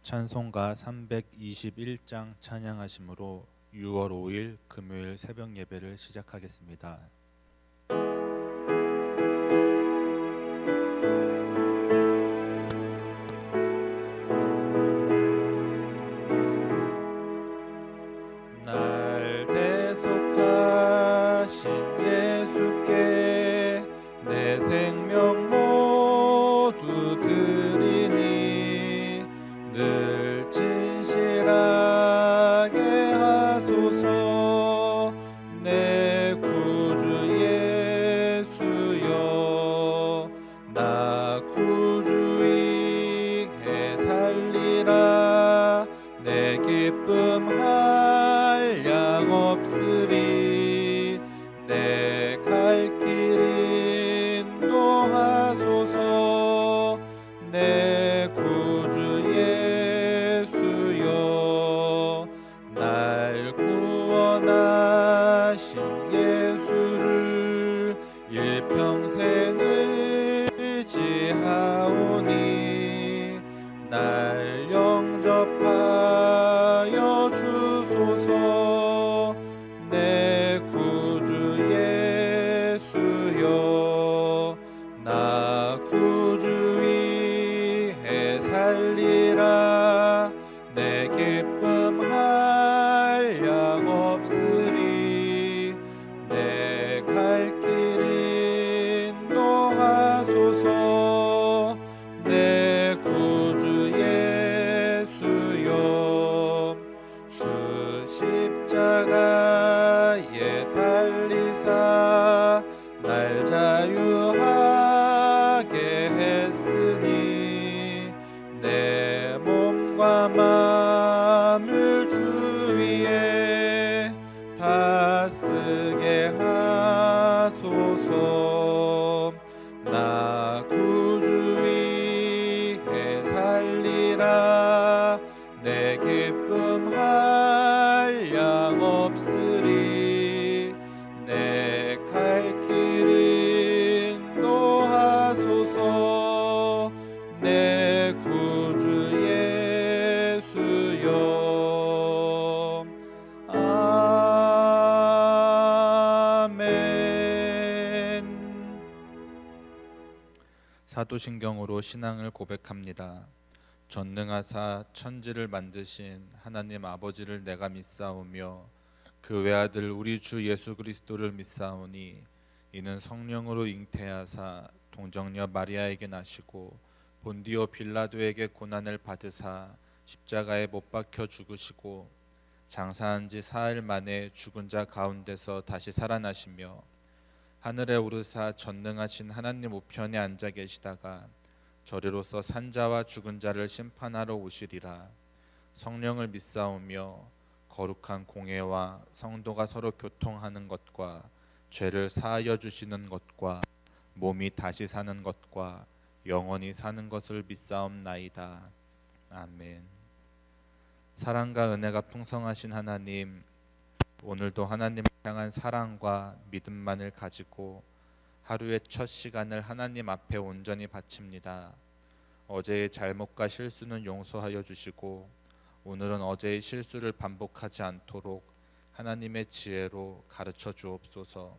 찬송가 321장 찬양하심으로 6월 5일 금요일 새벽 예배를 시작하겠습니다. 날 대속하신 예수께 내 생명 모두 드리니 늘 진실하게 하소서. 내 구주 예수여, 나 구주이게 살리라. 내 기쁨 한량 없으리. 내 갈 길 인도하소서. 내 구주 예수여, 날 구원하신 예수를 일평생 의지하오니 날 영접하여 주소서. 내 구주 예수여, 나 구주이해 살리라. 내 기쁨 한량 없으리. 내 갈 길 인도하소서. 내 구주 예수여, 주 십자가에 달리사 날 자유하게 했으니 내 몸과 마음을 주 위에 다 쓰게 하소서. 나 구주이해 살리라. 내 기쁨 한량 없으리. 내 갈 길 인도하소서. 내 구주 예수여, 아멘. 사도신경으로 신앙을 고백합니다. 전능하사 천지를 만드신 하나님 아버지를 내가 믿사오며 그 외아들 우리 주 예수 그리스도를 믿사오니 이는 성령으로 잉태하사 동정녀 마리아에게 나시고 본디오 빌라도에게 고난을 받으사 십자가에 못 박혀 죽으시고 장사한 지 사흘 만에 죽은 자 가운데서 다시 살아나시며 하늘에 오르사 전능하신 하나님 우편에 앉아 계시다가 저리로서 산자와 죽은 자를 심판하러 오시리라. 성령을 믿사오며 거룩한 공회와 성도가 서로 교통하는 것과 죄를 사하여 주시는 것과 몸이 다시 사는 것과 영원히 사는 것을 믿사옵나이다. 아멘. 사랑과 은혜가 풍성하신 하나님, 오늘도 하나님을 향한 사랑과 믿음만을 가지고 하루의 첫 시간을 하나님 앞에 온전히 바칩니다. 어제의 잘못과 실수는 용서하여 주시고 오늘은 어제의 실수를 반복하지 않도록 하나님의 지혜로 가르쳐 주옵소서.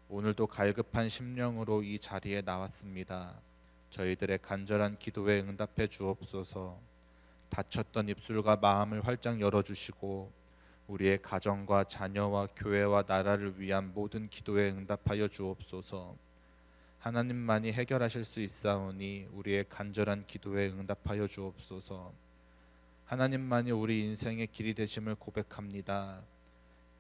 오늘도 갈급한 심령으로 이 자리에 나왔습니다. 저희들의 간절한 기도에 응답해 주옵소서. 닫혔던 입술과 마음을 활짝 열어주시고 우리의 가정과 자녀와 교회와 나라를 위한 모든 기도에 응답하여 주옵소서. 하나님만이 해결하실 수 있사오니 우리의 간절한 기도에 응답하여 주옵소서. 하나님만이 우리 인생의 길이 되심을 고백합니다.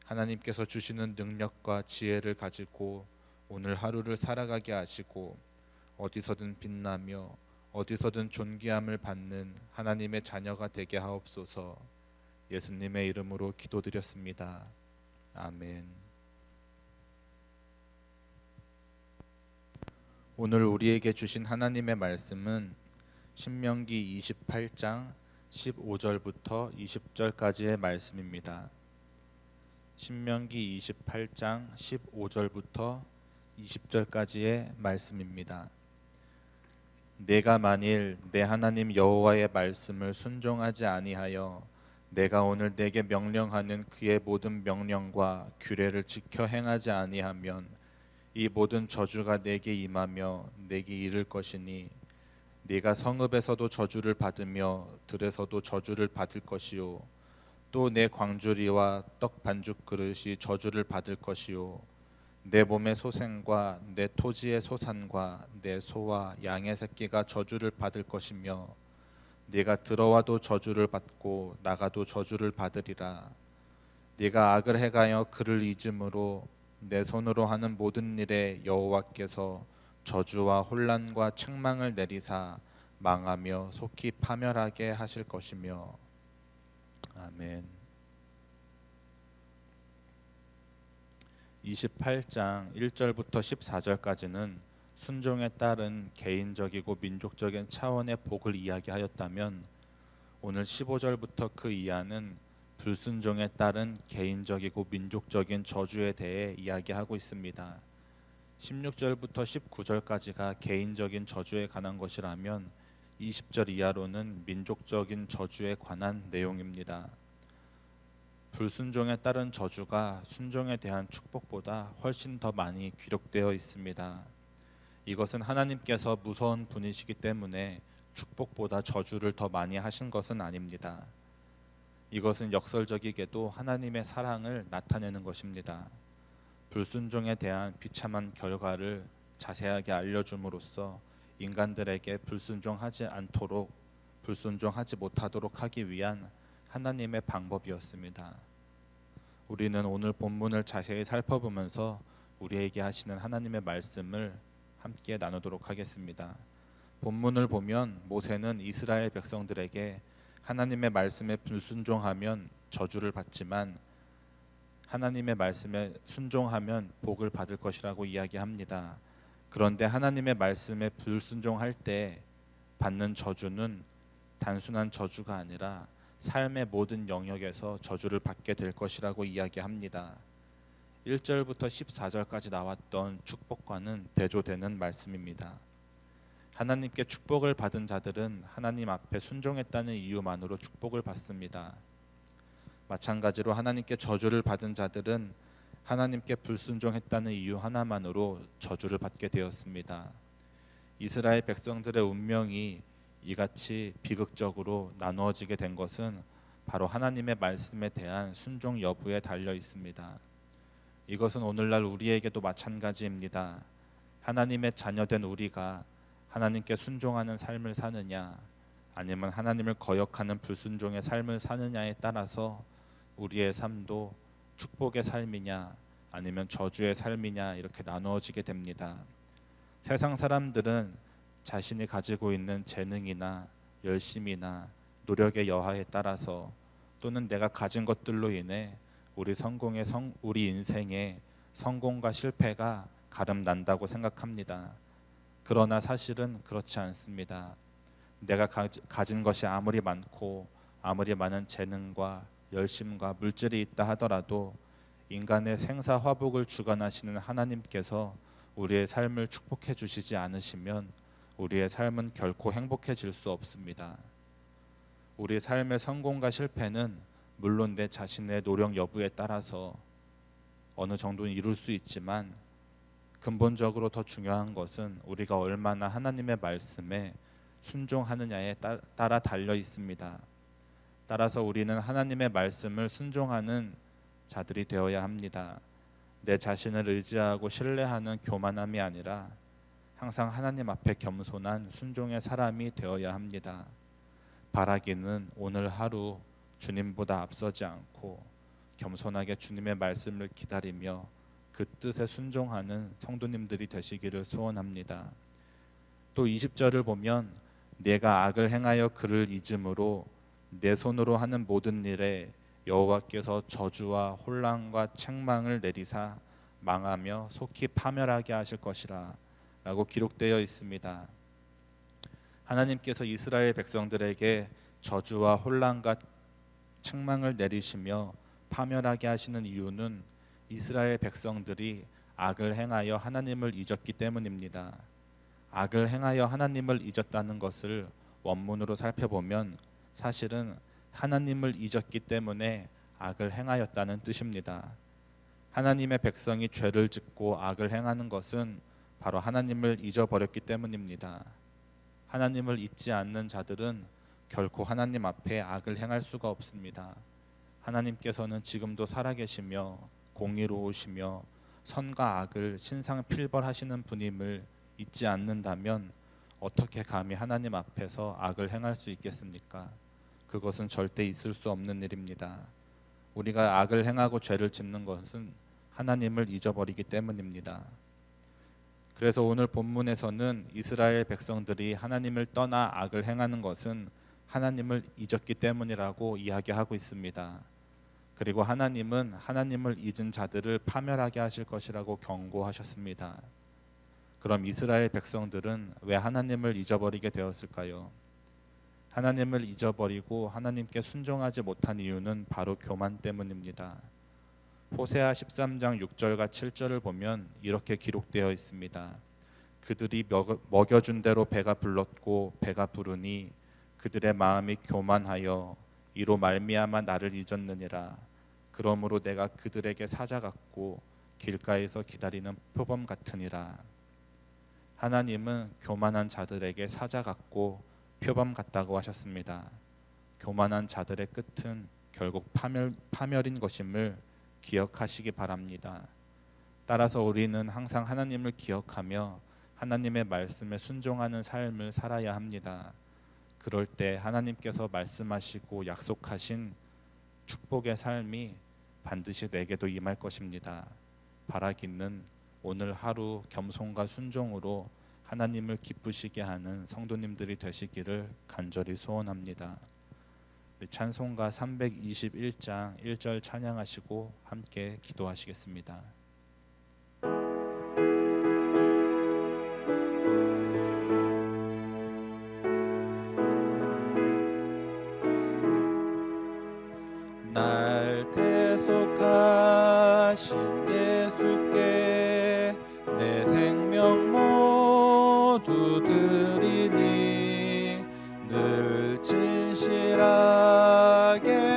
하나님께서 주시는 능력과 지혜를 가지고 오늘 하루를 살아가게 하시고 어디서든 빛나며 어디서든 존귀함을 받는 하나님의 자녀가 되게 하옵소서. 예수님의 이름으로 기도드렸습니다. 아멘. 오늘 우리에게 주신 하나님의 말씀은 신명기 28장 15절부터 20절까지의 말씀입니다. 신명기 28장 15절부터 20절까지의 말씀입니다. 내가 만일 내 하나님 여호와의 말씀을 순종하지 아니하여 내가 오늘 내게 명령하는 그의 모든 명령과 규례를 지켜 행하지 아니하면 이 모든 저주가 내게 임하며 내게 이를 것이니 네가 성읍에서도 저주를 받으며 들에서도 저주를 받을 것이요 또 내 광주리와 떡 반죽 그릇이 저주를 받을 것이요 내 몸의 소생과 내 토지의 소산과 내 소와 양의 새끼가 저주를 받을 것이며 네가 들어와도 저주를 받고 나가도 저주를 받으리라. 네가 악을 행하여 그를 잊음으로 내 손으로 하는 모든 일에 여호와께서 저주와 혼란과 책망을 내리사 망하며 속히 파멸하게 하실 것이며. 아멘. 28장 1절부터 14절까지는 순종에 따른 개인적이고 민족적인 차원의 복을 이야기하였다면 오늘 15절부터 그 이하는 불순종에 따른 개인적이고 민족적인 저주에 대해 이야기하고 있습니다. 16절부터 19절까지가 개인적인 저주에 관한 것이라면 20절 이하로는 민족적인 저주에 관한 내용입니다. 불순종에 따른 저주가 순종에 대한 축복보다 훨씬 더 많이 기록되어 있습니다. 이것은 하나님께서 무서운 분이시기 때문에 축복보다 저주를 더 많이 하신 것은 아닙니다. 이것은 역설적이게도 하나님의 사랑을 나타내는 것입니다. 불순종에 대한 비참한 결과를 자세하게 알려줌으로써 인간들에게 불순종하지 못하도록 하기 위한 하나님의 방법이었습니다. 우리는 오늘 본문을 자세히 살펴보면서 우리에게 하시는 하나님의 말씀을 함께 나누도록 하겠습니다. 본문을 보면 모세는 이스라엘 백성들에게 하나님의 말씀에 불순종하면 저주를 받지만 하나님의 말씀에 순종하면 복을 받을 것이라고 이야기합니다. 그런데 하나님의 말씀에 불순종할 때 받는 저주는 단순한 저주가 아니라 삶의 모든 영역에서 저주를 받게 될 것이라고 이야기합니다. 1절부터 14절까지 나왔던 축복과는 대조되는 말씀입니다. 하나님께 축복을 받은 자들은 하나님 앞에 순종했다는 이유만으로 축복을 받습니다. 마찬가지로 하나님께 저주를 받은 자들은 하나님께 불순종했다는 이유 하나만으로 저주를 받게 되었습니다. 이스라엘 백성들의 운명이 이같이 비극적으로 나누어지게 된 것은 바로 하나님의 말씀에 대한 순종 여부에 달려 있습니다. 이것은 오늘날 우리에게도 마찬가지입니다. 하나님의 자녀된 우리가 하나님께 순종하는 삶을 사느냐 아니면 하나님을 거역하는 불순종의 삶을 사느냐에 따라서 우리의 삶도 축복의 삶이냐 아니면 저주의 삶이냐 이렇게 나누어지게 됩니다. 세상 사람들은 자신이 가지고 있는 재능이나 열심이나 노력의 여하에 따라서 또는 내가 가진 것들로 인해 우리 인생의 성공과 실패가 가름난다고 생각합니다. 그러나 사실은 그렇지 않습니다. 내가 가진 것이 아무리 많고 아무리 많은 재능과 열심과 물질이 있다 하더라도 인간의 생사화복을 주관하시는 하나님께서 우리의 삶을 축복해 주시지 않으시면 우리의 삶은 결코 행복해질 수 없습니다. 우리 삶의 성공과 실패는 물론 내 자신의 노력 여부에 따라서 어느 정도는 이룰 수 있지만 근본적으로 더 중요한 것은 우리가 얼마나 하나님의 말씀에 순종하느냐에 따라 달려 있습니다. 따라서 우리는 하나님의 말씀을 순종하는 자들이 되어야 합니다. 내 자신을 의지하고 신뢰하는 교만함이 아니라 항상 하나님 앞에 겸손한 순종의 사람이 되어야 합니다. 바라기는 오늘 하루 주님보다 앞서지 않고 겸손하게 주님의 말씀을 기다리며 그 뜻에 순종하는 성도님들이 되시기를 소원합니다. 또 20절을 보면 내가 악을 행하여 그를 잊음으로 내 손으로 하는 모든 일에 여호와께서 저주와 혼란과 책망을 내리사 망하며 속히 파멸하게 하실 것이라 라고 기록되어 있습니다. 하나님께서 이스라엘 백성들에게 저주와 혼란과 책망을 내리시며 파멸하게 하시는 이유는 이스라엘 백성들이 악을 행하여 하나님을 잊었기 때문입니다. 악을 행하여 하나님을 잊었다는 것을 원문으로 살펴보면 사실은 하나님을 잊었기 때문에 악을 행하였다는 뜻입니다. 하나님의 백성이 죄를 짓고 악을 행하는 것은 바로 하나님을 잊어버렸기 때문입니다. 하나님을 잊지 않는 자들은 결코 하나님 앞에 악을 행할 수가 없습니다. 하나님께서는 지금도 살아계시며 공의로우시며 선과 악을 신상필벌하시는 분임을 잊지 않는다면 어떻게 감히 하나님 앞에서 악을 행할 수 있겠습니까? 그것은 절대 있을 수 없는 일입니다. 우리가 악을 행하고 죄를 짓는 것은 하나님을 잊어버리기 때문입니다. 그래서 오늘 본문에서는 이스라엘 백성들이 하나님을 떠나 악을 행하는 것은 하나님을 잊었기 때문이라고 이야기하고 있습니다. 그리고 하나님은 하나님을 잊은 자들을 파멸하게 하실 것이라고 경고하셨습니다. 그럼 이스라엘 백성들은 왜 하나님을 잊어버리게 되었을까요? 하나님을 잊어버리고 하나님께 순종하지 못한 이유는 바로 교만 때문입니다. 호세아 13장 6절과 7절을 보면 이렇게 기록되어 있습니다. 그들이 먹여준 대로 배가 불렀고 배가 부르니 그들의 마음이 교만하여 이로 말미암아 나를 잊었느니라. 그러므로 내가 그들에게 사자 같고 길가에서 기다리는 표범 같으니라. 하나님은 교만한 자들에게 사자 같고 표범 같다고 하셨습니다. 교만한 자들의 끝은 결국 파멸인 것임을 기억하시기 바랍니다. 따라서 우리는 항상 하나님을 기억하며 하나님의 말씀에 순종하는 삶을 살아야 합니다. 그럴 때 하나님께서 말씀하시고 약속하신 축복의 삶이 반드시 내게도 임할 것입니다. 바라기는 오늘 하루 겸손과 순종으로 하나님을 기쁘시게 하는 성도님들이 되시기를 간절히 소원합니다. 찬송가 321장 1절 찬양하시고 함께 기도하시겠습니다. 날 대속하신 예수께 내 생명 모두 드리니 늘 진실하게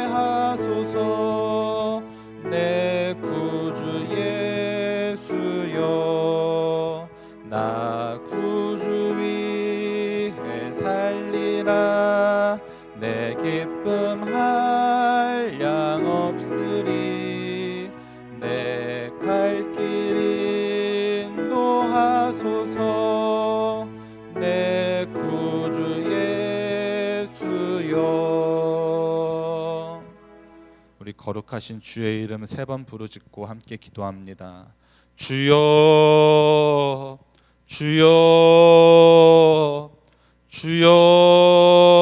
하소서. 내 구주 예수여, 나 구주 위해 살리라. 내 기쁨 한량 없으리. 내 갈 길 인도하소서. 내 구주 예수여. 우리 거룩하신 주의 이름 3번 부르짖고 함께 기도합니다. 주여, 주여, 주여.